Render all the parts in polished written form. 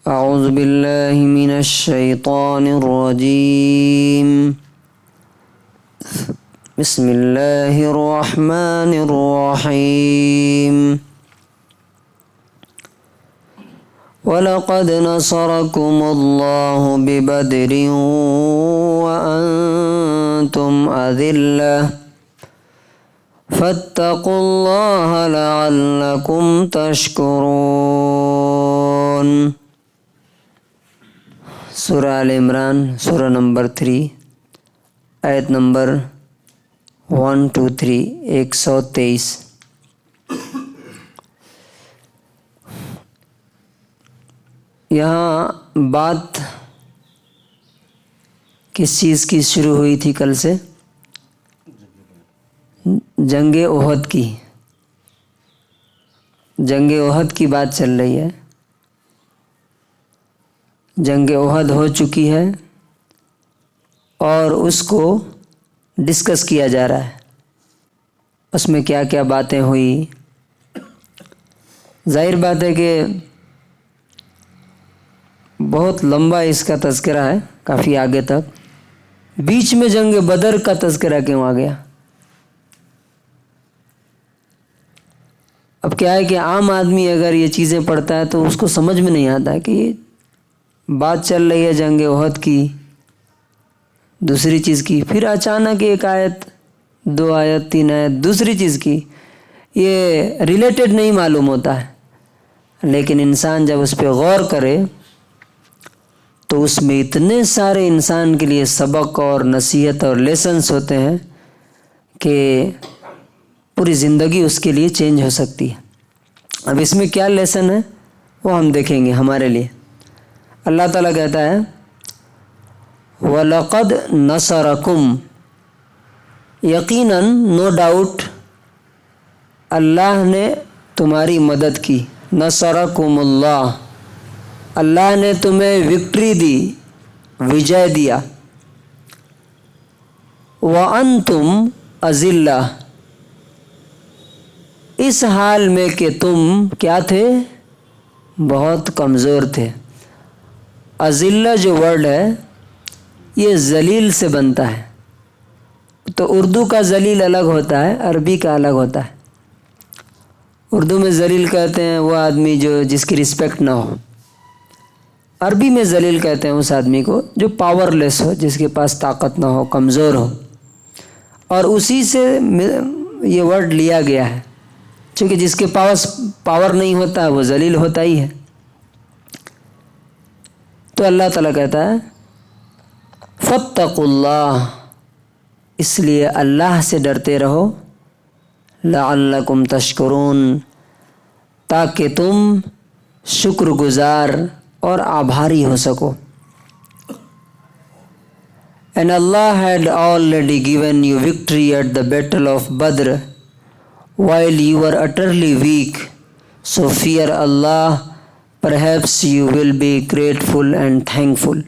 اعوذ باللہ من الشیطان الرجیم بسم اللہ الرحمن الرحیم وَلَقَدْ نَصَرَكُمُ اللَّهُ بِبَدْرٍ وَأَنْتُمْ أَذِلَّةٌ فَاتَّقُوا اللَّهَ لَعَلَّكُمْ تَشْكُرُونَ۔ سورہ آل عمران، سورہ نمبر 3، آیت نمبر 123، 123۔ یہاں بات کس چیز کی شروع ہوئی تھی کل سے؟ جنگ احد کی کی بات چل رہی ہے۔ جنگ احد ہو چکی ہے اور اس کو ڈسکس کیا جا رہا ہے، اس میں کیا کیا باتیں ہوئی۔ ظاہر بات ہے کہ بہت لمبا اس کا تذکرہ ہے، کافی آگے تک۔ بیچ میں جنگ بدر کا تذکرہ کیوں آ گیا؟ اب کیا ہے کہ عام آدمی اگر یہ چیزیں پڑھتا ہے تو اس کو سمجھ میں نہیں آتا کہ یہ بات چل رہی ہے جنگ احد کی، دوسری چیز کی، پھر اچانک ایک آیت، 2 آیت، 3 آیت دوسری چیز کی، یہ ریلیٹڈ نہیں معلوم ہوتا ہے۔ لیکن انسان جب اس پہ غور کرے تو اس میں اتنے سارے انسان کے لیے سبق اور نصیحت اور لیسنس ہوتے ہیں کہ پوری زندگی اس کے لیے چینج ہو سکتی ہے۔ اب اس میں کیا لیسن ہے وہ ہم دیکھیں گے ہمارے لیے۔ اللہ تعالیٰ کہتا ہے وَلَقَدْ نَصَرَكُمْ، یقیناً، نو ڈاؤٹ، اللہ نے تمہاری مدد کی۔ نَصَرَكُمُ اللَّهُ، اللہ نے تمہیں وکٹری دی، وجے دیا۔ وَأَنْتُمْ أَذِلَّةٌ، اس حال میں کہ تم کیا تھے؟ بہت کمزور تھے۔ اذلہ جو ورڈ ہے یہ ذلیل سے بنتا ہے، تو اردو کا ذلیل الگ ہوتا ہے، عربی کا الگ ہوتا ہے۔ اردو میں ذلیل کہتے ہیں وہ آدمی جس کی رسپیکٹ نہ ہو، عربی میں ذلیل کہتے ہیں اس آدمی کو جو پاور لیس ہو، جس کے پاس طاقت نہ ہو، کمزور ہو، اور اسی سے یہ ورڈ لیا گیا ہے، چونکہ جس کے پاس پاور نہیں ہوتا وہ ذلیل ہوتا ہی ہے۔ تو اللہ تعالیٰ کہتا ہے فَاتَّقُوا اللَّهَ، اس لیے اللہ سے ڈرتے رہو، لَعَلَّكُمْ تَشْكُرُونَ، تاکہ تم شکر گزار اور آبھاری ہو سکو۔ And Allah had already given you victory at the battle of Badr while you were utterly weak, so fear Allah, perhaps you will be grateful and thankful۔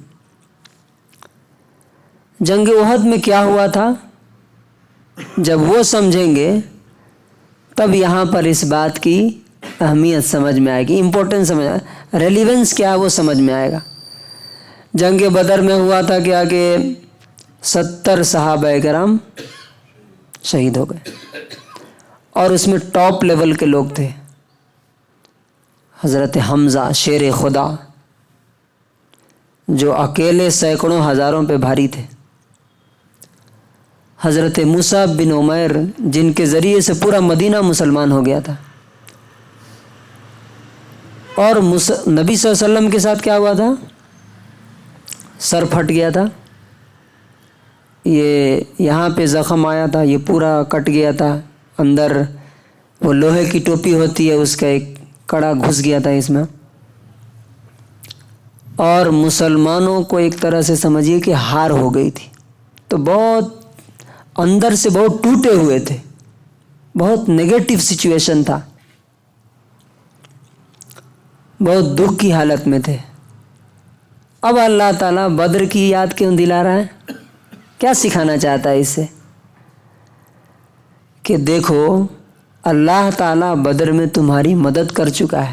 جنگ احد میں کیا ہوا تھا؟ جب وہ سمجھیں گے تب یہاں پر اس بات کی اہمیت سمجھ میں آئے گی، امپورٹنس سمجھ آئے گی، ریلیونس کیا ہے وہ سمجھ میں آئے گا۔ جنگ بدر میں ہوا تھا کیا کہ 70 صحابہ کرام شہید ہو گئے، اور اس میں ٹاپ لیول کے لوگ تھے۔ حضرت حمزہ شیر خدا جو اکیلے سینکڑوں ہزاروں پہ بھاری تھے، حضرت مصعب بن عمیر جن کے ذریعے سے پورا مدینہ مسلمان ہو گیا تھا، اور نبی صلی اللہ علیہ وسلم کے ساتھ کیا ہوا تھا؟ سر پھٹ گیا تھا، یہ یہاں پہ زخم آیا تھا، یہ پورا کٹ گیا تھا، اندر وہ لوہے کی ٹوپی ہوتی ہے اس کا ایک کڑا گھس گیا تھا اس میں، اور مسلمانوں کو ایک طرح سے سمجھیے کہ ہار ہو گئی تھی، تو بہت اندر سے بہت ٹوٹے ہوئے تھے، بہت نیگیٹو سچویشن تھا، بہت دکھ کی حالت میں تھے۔ اب اللہ تعالیٰ بدر کی یاد کیوں دلا رہا ہے؟ کیا سکھانا چاہتا ہے اس سے؟ کہ دیکھو اللہ تعالیٰ بدر میں تمہاری مدد کر چکا ہے،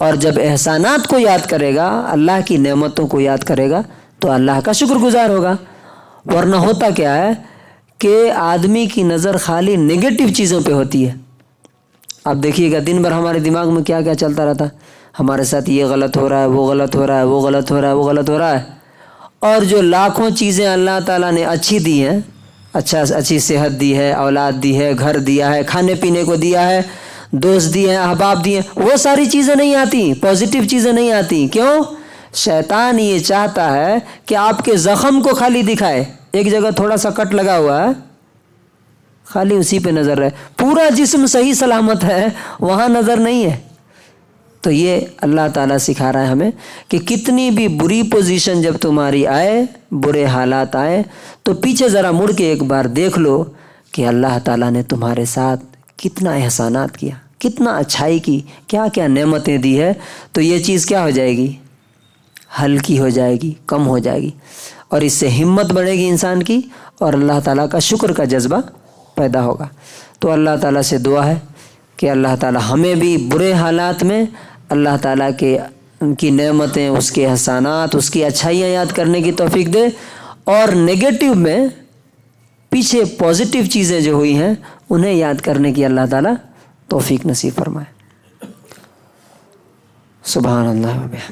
اور جب احسانات کو یاد کرے گا، اللہ کی نعمتوں کو یاد کرے گا تو اللہ کا شکر گزار ہوگا. ورنہ ہوتا کیا ہے کہ آدمی کی نظر خالی نگیٹو چیزوں پہ ہوتی ہے. اب دیکھیے گا دن بھر ہمارے دماغ میں کیا کیا چلتا رہتا، ہمارے ساتھ یہ غلط ہو رہا ہے، وہ غلط ہو رہا ہے، وہ غلط ہو رہا ہے، وہ غلط ہو رہا ہے. اور جو لاکھوں چیزیں اللہ تعالیٰ نے اچھی دی ہیں، اچھی صحت دی ہے، اولاد دی ہے، گھر دیا ہے، کھانے پینے کو دیا ہے، دوست دیے ہیں، احباب دیے ہیں، وہ ساری چیزیں نہیں آتی، پازیٹیو چیزیں نہیں آتی. کیوں؟ شیطان یہ چاہتا ہے کہ آپ کے زخم کو خالی دکھائے. ایک جگہ تھوڑا سا کٹ لگا ہوا ہے، خالی اسی پہ نظر رہے، پورا جسم صحیح سلامت ہے، وہاں نظر نہیں ہے. تو یہ اللہ تعالیٰ سکھا رہا ہے ہمیں کہ کتنی بھی بری پوزیشن جب تمہاری آئے، برے حالات آئے، تو پیچھے ذرا مڑ کے ایک بار دیکھ لو کہ اللہ تعالیٰ نے تمہارے ساتھ کتنا احسانات کیا، کتنا اچھائی کی، کیا کیا نعمتیں دی ہے. تو یہ چیز کیا ہو جائے گی؟ ہلکی ہو جائے گی، کم ہو جائے گی، اور اس سے ہمت بڑھے گی انسان کی، اور اللہ تعالیٰ کا شکر کا جذبہ پیدا ہوگا. تو اللہ تعالیٰ سے دعا ہے کہ اللہ تعالیٰ ہمیں بھی برے حالات میں اللہ تعالیٰ کے ان کی نعمتیں، اس کے احسانات، اس کی اچھائیاں یاد کرنے کی توفیق دے، اور نگیٹو میں پیچھے پازیٹیو چیزیں جو ہوئی ہیں انہیں یاد کرنے کی اللہ تعالیٰ توفیق نصیب فرمائے. سبحان اللہ و بحمدہ.